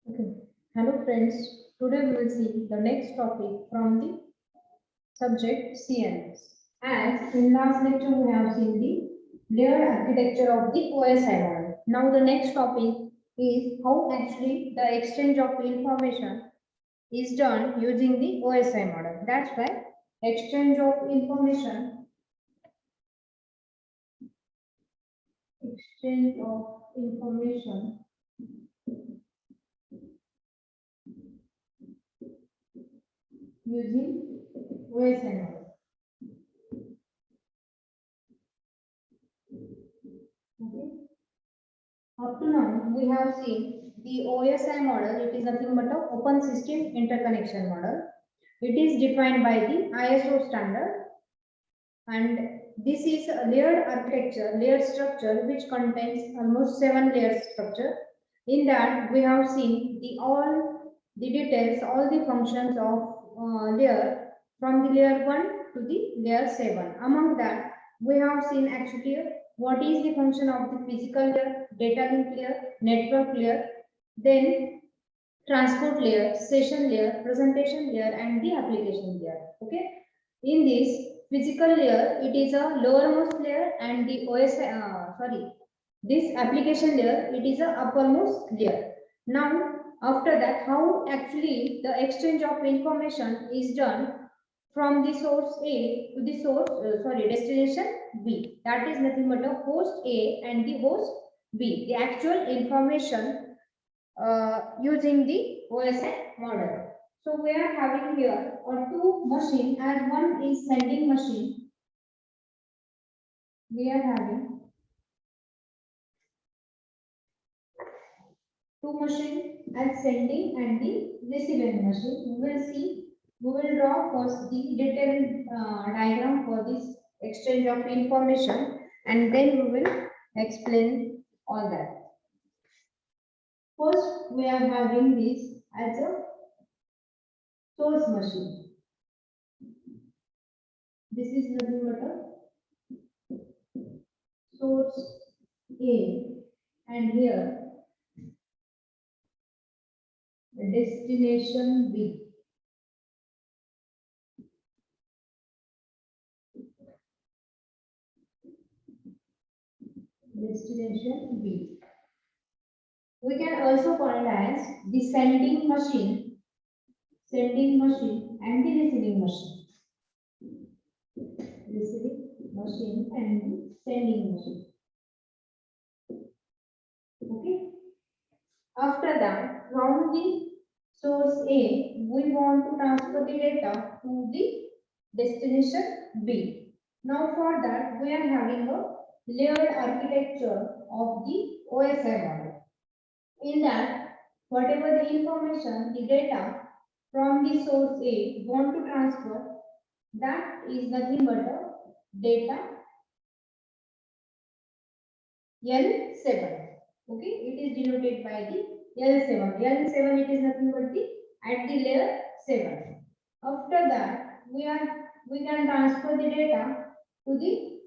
Okay. Hello friends. Today we will see the next topic from the subject CNS. As in last lecture we have seen the layered architecture of the OSI model. Now the next topic is how actually the exchange of information is done using the OSI model. That's why exchange of information using OSI model. Okay. Up to now, we have seen the OSI model. It is nothing but a open system interconnection model. It is defined by the ISO standard, and this is a layered architecture, layered structure, which contains almost 7 layers structure. In that, we have seen the all the details, all the functions of layer from the layer 1 to the layer 7. Among that, we have seen actually what is the function of the physical layer, data link layer, network layer, then transport layer, session layer, presentation layer, and the application layer. Okay. In this physical layer, it is a lowermost layer, and the this application layer, it is a uppermost layer. Now, after that, how actually the exchange of information is done from the source A to the destination B. That is nothing but a host A and the host B. The actual information using the OSI model. So we are having here two machine, as one is sending machine. We are having two machine as sending and the receiving machine. We will draw first the detailed diagram for this exchange of information, and then we will explain all that. First, we are having this as a source machine. This is nothing but a source A, and here destination B. Destination B. We can also call it as the sending machine and the receiving machine. Receiving machine and the sending machine. Okay. After that, from the source A, we want to transfer the data to the destination B. Now for that, we are having a layered architecture of the OSI model. In that, whatever the information, the data from the source A want to transfer, that is nothing but a data L7. Okay, it is denoted by the L7. L7, it is nothing but the at the layer 7. After that, we can transfer the data to the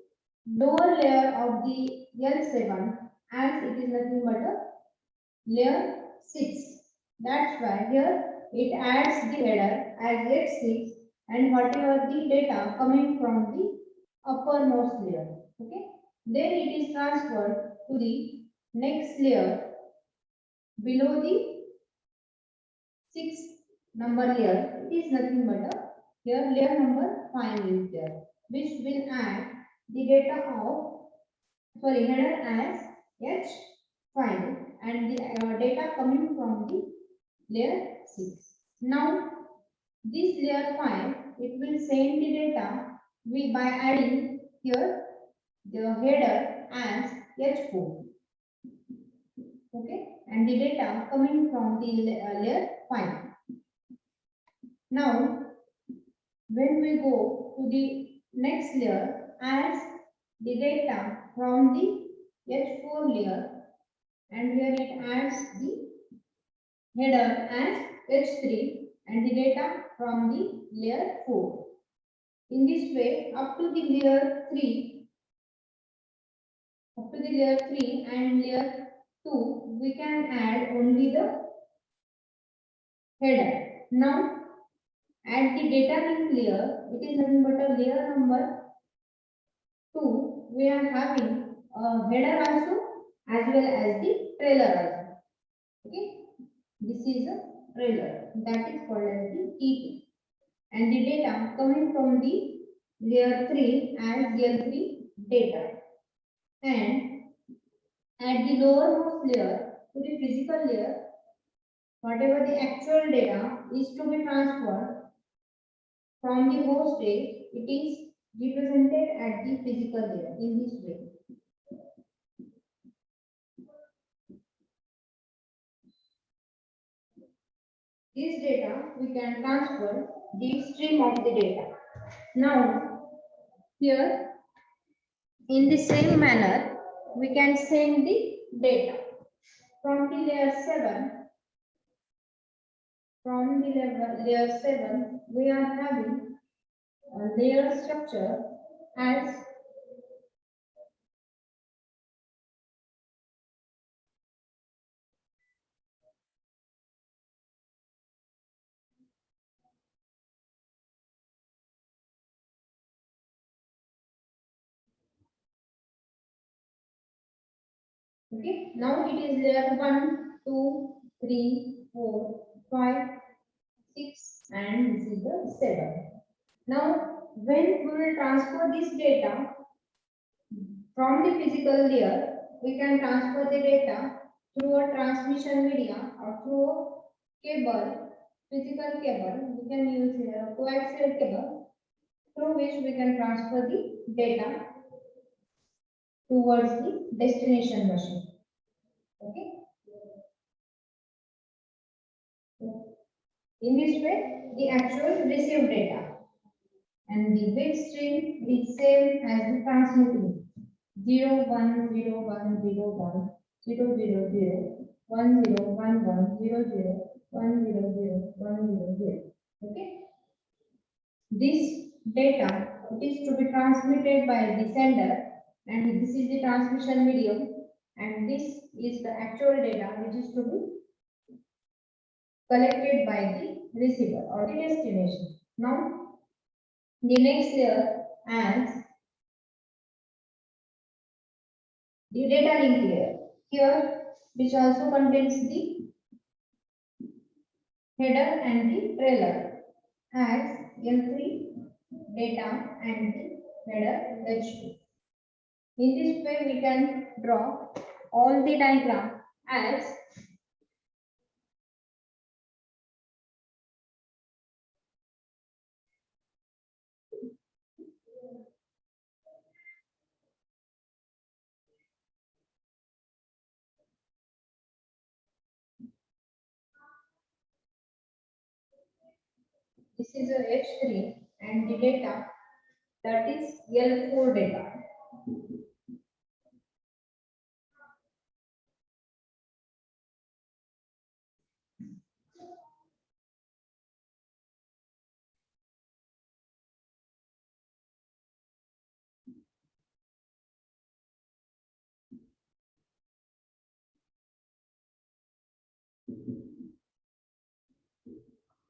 lower layer of the L7, as it is nothing but a layer 6. That's why here it adds the header as H6, and whatever the data coming from the uppermost layer. Okay. Then it is transferred to the next layer below the 6th number layer. It is nothing but a here layer number 5 is there, which will add the data of header as H5, and the data coming from the layer 6. Now this layer 5, it will send the data by adding here the header as H4. Okay, and the data coming from the layer 5. Now when we go to the next layer, as the data from the H4 layer, and here it adds the header as H3, and the data from the layer 4. In this way, up to the layer 3, and layer 2, we can add only the header. Now at the data link layer, it is nothing but a layer number 2. We are having a header also as well as the trailer also. Okay, this is a trailer that is called as the TT, and the data coming from the layer 3 as L3 data, and at the lowermost layer to the physical layer, whatever the actual data is to be transferred from the host stage, it is represented at the physical layer in this way. This data we can transfer the stream of the data. Now here in the same manner we can send the data from the layer 7. From the layer 7 we are having a layer structure as okay. Now it is layer 1, 2, 3, 4, 5, 6, and this is the 7. Now when we will transfer this data from the physical layer, we can transfer the data through a transmission media or through a cable, physical cable. We can use here a coaxial cable through which we can transfer the data towards the destination machine. Okay. In this way, the actual received data and the bit stream is same as the transmitting 0 1 0 1 0 1 0 0 0 1 0 1 1 0 0 1 0 0 1 0 0. Okay. This data it is to be transmitted by the sender, and this is the transmission medium, and this is the actual data which is to be collected by the receiver or the destination. Now, the next layer as the data link layer. Here, which also contains the header and the trailer as L3 data and the header H2. In this way, we can draw all the diagram as this is a H3 and the data that is L4 data.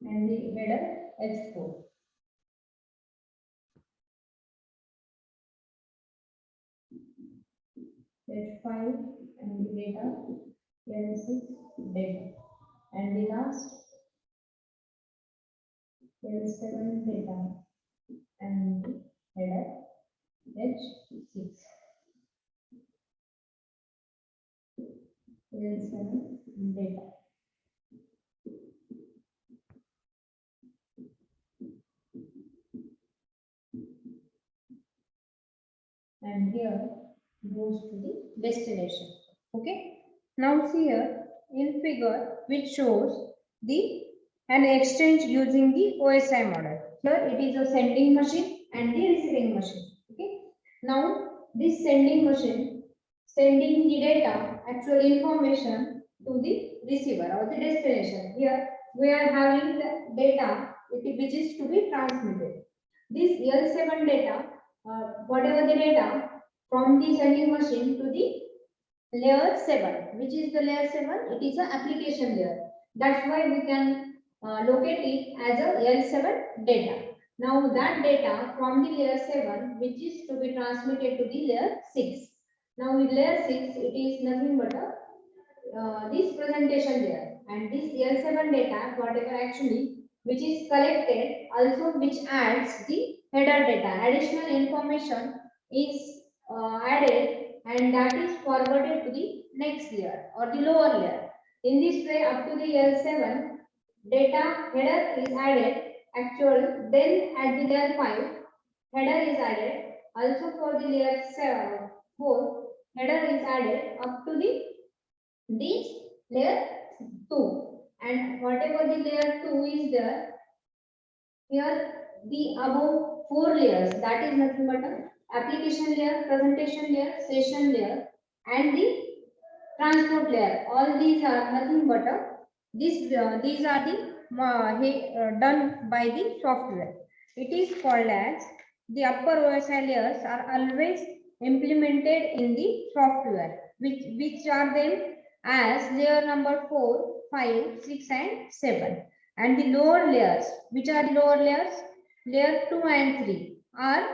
And the header H4. H5 and the data L6 data. And the last L7 data and the header H6. L7 data. And here goes to the destination. Okay. Now see here in figure which shows the an exchange using the OSI model. Here it is a sending machine and the receiving machine. Okay. Now this sending machine sending the data, actual information to the receiver or the destination. Here we are having the data which is to be transmitted. This L7 data, whatever the data from the sending machine to the layer 7, which is the layer 7, it is an application layer. That's why we can locate it as a L7 data. Now that data from the layer 7, which is to be transmitted to the layer 6. Now with layer 6, it is nothing but a this presentation layer, and this L7 data, whatever actually which is collected, also which adds the header data. Additional information is added, and that is forwarded to the next layer or the lower layer. In this way, up to the L7 data header is added. Actual, then at the layer 5 header is added. Also for the layer 4 header is added up to the this layer 2, and whatever the layer 2 is there, here the above 4 layers, that is nothing but a application layer, presentation layer, session layer, and the transport layer. All these are nothing but a these are the done by the software. It is called as the upper OSI layers are always implemented in the software, which are then as layer number 4, 5, 6, and 7. And the lower layers, which are the lower layers? Layer 2 and 3 are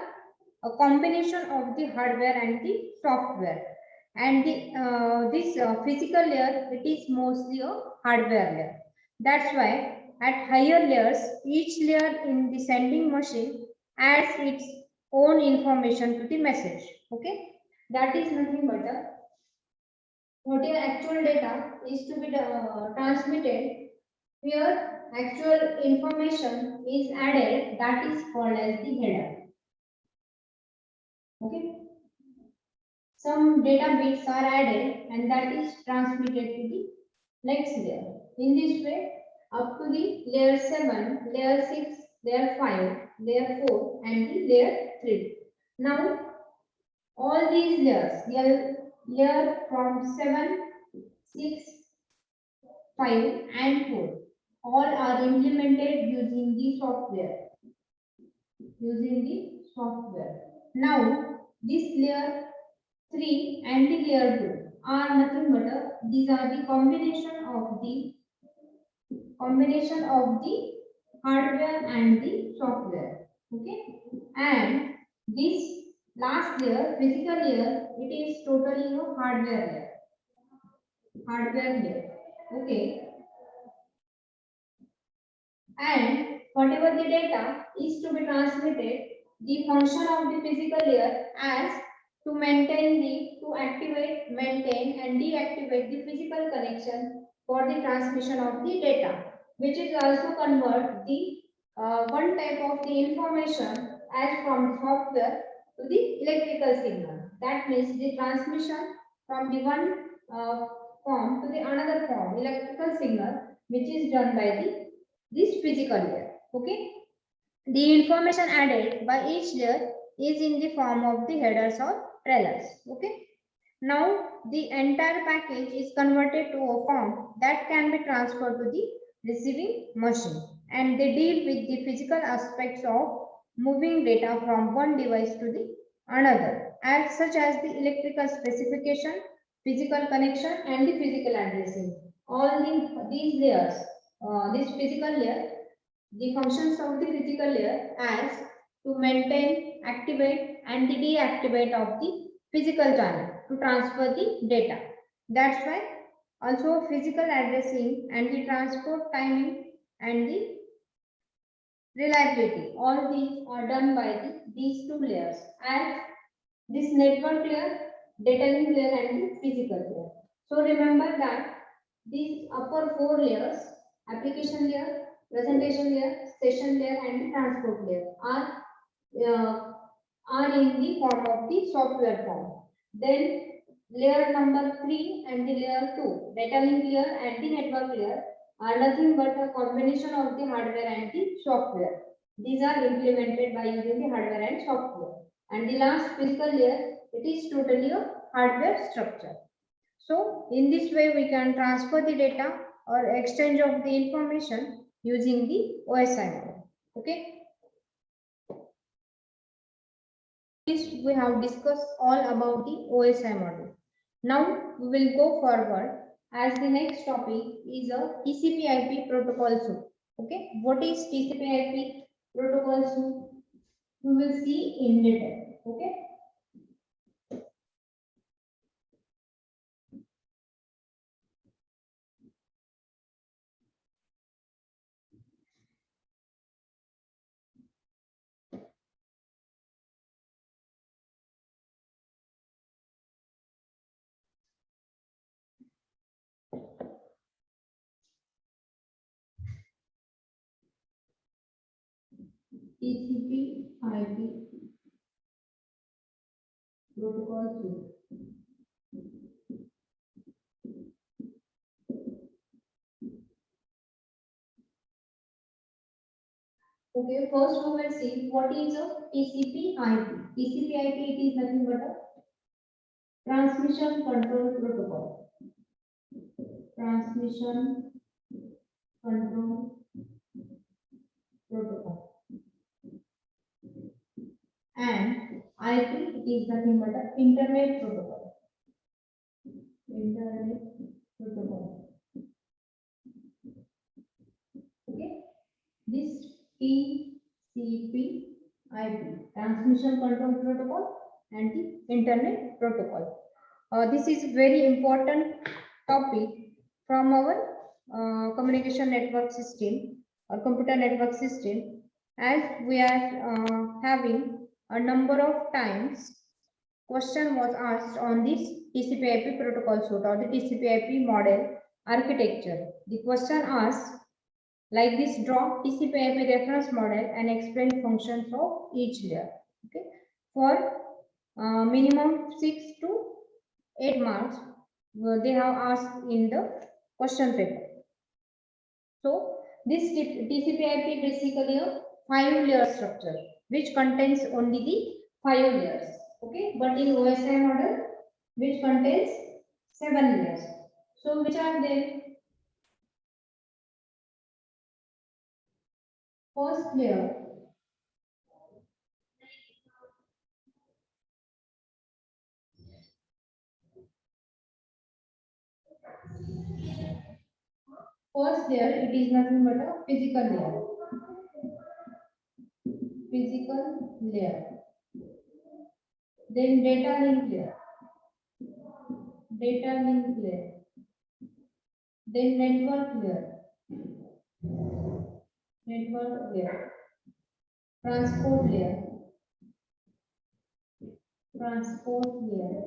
a combination of the hardware and the software. And the physical layer, it is mostly a hardware layer. That's why at higher layers, each layer in the sending machine adds its own information to the message. Okay, that is nothing but a what your actual data is to be transmitted. Here, actual information is added, that is called as the header. Okay. Some data bits are added, and that is transmitted to the next layer. In this way, up to the layer 7, layer 6, layer 5, layer 4, and the layer 3. Now, all these layers, layer from 7, 6, 5, and 4, all are implemented using the software. Now, this layer 3 and the layer 2 are nothing but these are the combination of the hardware and the software. Okay, and this last layer, physical layer, it is totally a hardware layer. Okay, and whatever the data is to be transmitted, the function of the physical layer as to activate, maintain, and deactivate the physical connection for the transmission of the data, which is also convert the one type of the information as from software to the electrical signal. That means the transmission from the one form to the another form, electrical signal, which is done by this physical layer. Okay, the information added by each layer is in the form of the headers or trailers. Okay, now the entire package is converted to a form that can be transferred to the receiving machine, and they deal with the physical aspects of moving data from one device to the another, as such as the electrical specification, physical connection, and the physical addressing. All these layers, this physical layer, the functions of the physical layer as to maintain, activate, and the deactivate of the physical channel to transfer the data. That's why also physical addressing and the transport timing and the reliability, all these are done by these two layers, as this network layer, data link layer, and the physical layer. So remember that these upper 4 layers, application layer, presentation layer, session layer, and the transport layer are in the form of the software form. Then layer number 3 and the layer 2, data link layer and the network layer, are nothing but a combination of the hardware and the software. These are implemented by using the hardware and software. And the last physical layer, it is totally a hardware structure. So in this way, we can transfer the data or exchange of the information using the OSI model. Okay. This we have discussed all about the OSI model. Now we will go forward as the next topic is a TCP/IP protocol suite. Okay, what is TCP/IP protocol suite? We will see in detail. Okay. TCP/IP protocol suite. Okay, first we will see what is a TCP/IP. TCP/IP, it is nothing but a transmission control protocol. Transmission control protocol. And IP is nothing but a internet protocol. Internet protocol. Okay, this TCP/IP, transmission control protocol, and the internet protocol. This is very important topic from our communication network system or computer network system, as we are having a number of times question was asked on this TCP/IP protocol suite or the TCP/IP model architecture. The question asked like this: draw TCP/IP reference model and explain functions of each layer. Okay, for minimum 6 to 8 marks they have asked in the question paper. So this TCP/IP basically a 5-layer structure which contains only the 5 layers. Okay, but in OSI model which contains 7 layers. So which are they? First layer. First layer, it is nothing but a physical layer. Physical layer. Then data link layer. Data link layer. Then network layer. Network layer. Transport layer. Transport layer.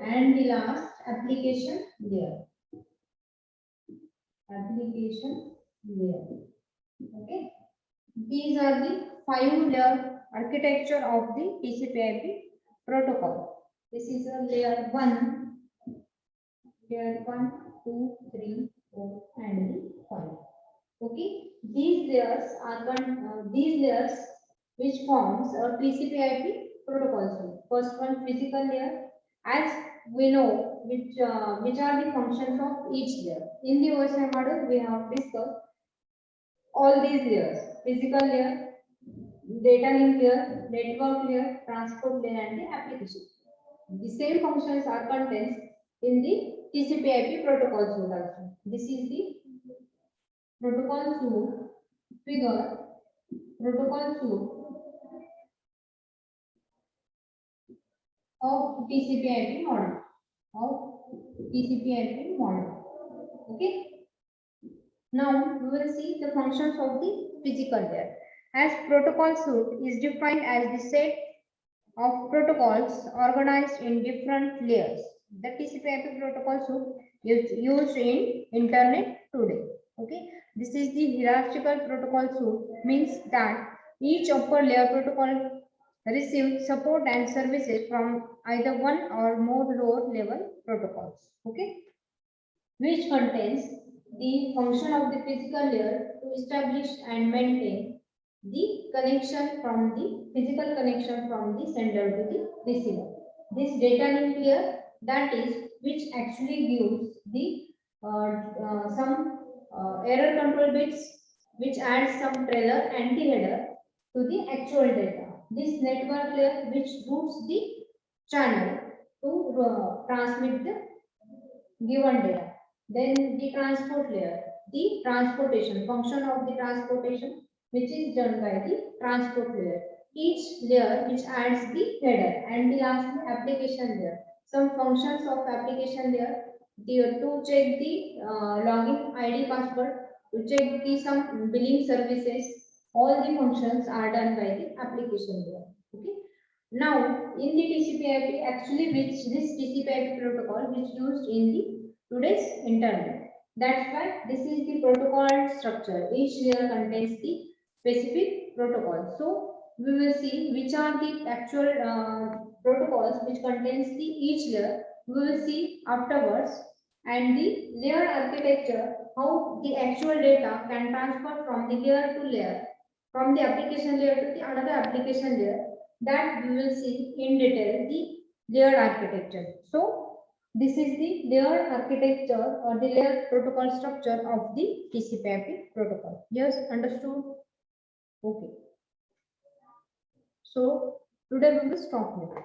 And the last, application layer. Application layer. Okay. These are the 5-layer architecture of the TCP/IP protocol. This is a layer 1, layer 1, 2, 3, 4, and 5. Okay, these layers are these layers which forms a TCP/IP protocol suite. First one, physical layer, as we know which are the functions of each layer. In the OSI model, we have discussed all these layers: physical layer, data link layer, network layer, transport layer, and the application. The same functions are contained in the TCP/IP protocol suite also. This is the protocol suite figure. Protocol suite of TCP/IP model. Of TCP/IP model. Okay. Now we will see the functions of the physical layer. As protocol suite is defined as the set of protocols organized in different layers. The TCP/IP protocol suite is used in internet today. Okay, this is the hierarchical protocol suite, means that each upper layer protocol receives support and services from either one or more lower level protocols. Okay, which contains the function of the physical layer to establish and maintain the connection from the physical connection from the sender to the receiver. This data link layer, that is which actually gives the some error control bits, which adds some trailer and the header to the actual data. This network layer which routes the channel to transmit the given data. Then the transport layer. the transportation, function of the transportation, which is done by the transport layer. Each layer which adds the header, and the last application layer. Some functions of application layer, to check the login ID password, to check the some billing services. All the functions are done by the application layer. Okay. Now, in the TCP/IP, actually, which this TCP/IP protocol which used in the today's internet. That's why this is the protocol structure. Each layer contains the specific protocol. So we will see which are the actual protocols which contains the each layer. We will see afterwards, and the layer architecture, how the actual data can transfer from the layer to layer, from the application layer to the another application layer. That we will see in detail the layer architecture. So this is the layer architecture or the layer protocol structure of the TCP/IP protocol. Yes, understood? Okay. So today we will stop here.